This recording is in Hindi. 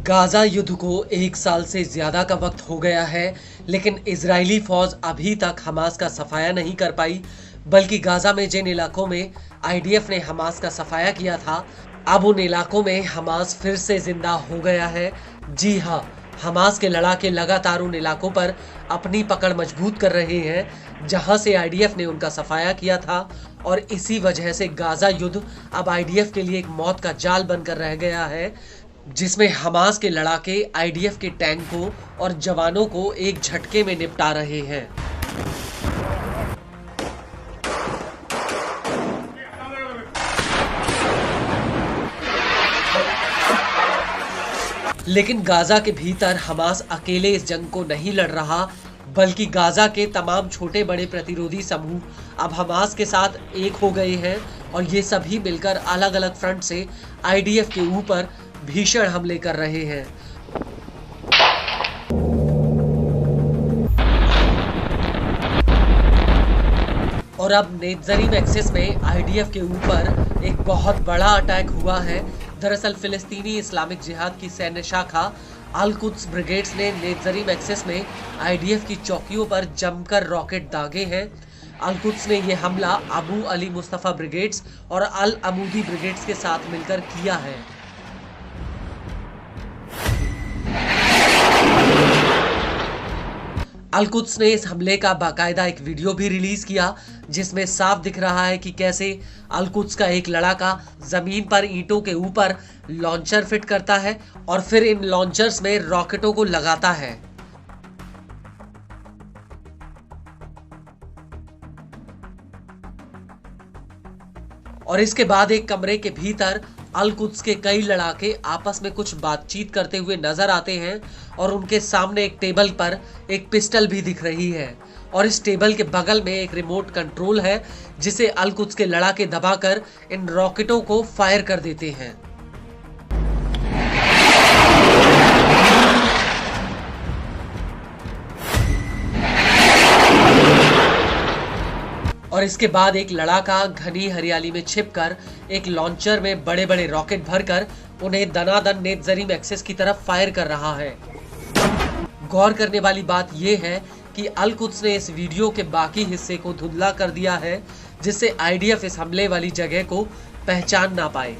गाजा युद्ध को एक साल से ज्यादा का वक्त हो गया है, लेकिन इजरायली फौज अभी तक हमास का सफाया नहीं कर पाई। बल्कि गाजा में जिन इलाकों में आईडीएफ ने हमास का सफाया किया था, अब उन इलाकों में हमास फिर से जिंदा हो गया है। जी हाँ, हमास के लड़ाके लगातार उन इलाकों पर अपनी पकड़ मजबूत कर रहे हैं जहां से आईडीएफ ने उनका सफाया किया था, और इसी वजह से गाजा युद्ध अब आईडीएफ के लिए एक मौत का जाल बनकर रह गया है, जिसमें हमास के लड़ाके आईडीएफ के टैंकों और जवानों को एक झटके में निपटा रहे हैं। लेकिन गाजा के भीतर हमास अकेले इस जंग को नहीं लड़ रहा, बल्कि गाजा के तमाम छोटे बड़े प्रतिरोधी समूह अब हमास के साथ एक हो गए हैं और ये सभी मिलकर अलग अलग फ्रंट से आईडीएफ के ऊपर भीषण हमले कर रहे हैं। और अब नेत्जरीम एक्सिस में आईडीएफ के ऊपर एक बहुत बड़ा अटैक हुआ है। दरअसल फिलिस्तीनी इस्लामिक जिहाद की सैन्य शाखा अल कुद्स ब्रिगेड्स ने नेत्जरीम एक्सिस में आईडीएफ की चौकियों पर जमकर रॉकेट दागे हैं। अल कुद्स ने यह हमला अबू अली मुस्तफा ब्रिगेड्स और अल अमूदी ब्रिगेड्स के साथ मिलकर किया है। अल कुद्स ने इस हमले का बाकायदा एक वीडियो भी रिलीज किया, जिसमें साफ दिख रहा है कि कैसे अल कुद्स का एक लड़ाका जमीन पर ईंटों के ऊपर लॉन्चर फिट करता है और फिर इन लॉन्चर्स में रॉकेटों को लगाता है। और इसके बाद एक कमरे के भीतर अल कुद्स के कई लड़ाके आपस में कुछ बातचीत करते हुए नजर आते हैं और उनके सामने एक टेबल पर एक पिस्टल भी दिख रही है, और इस टेबल के बगल में एक रिमोट कंट्रोल है जिसे अल कुद्स के लड़ाके दबाकर इन रॉकेटों को फायर कर देते हैं। और इसके बाद एक लड़ाका घनी हरियाली में छिपकर एक लॉन्चर में बड़े बड़े रॉकेट भरकर उन्हें दनादन नेत्जरीम एक्सिस की तरफ फायर कर रहा है। गौर करने वाली बात यह है कि अल कुद्स ने इस वीडियो के बाकी हिस्से को धुंधला कर दिया है, जिससे आईडीएफ इस हमले वाली जगह को पहचान ना पाए।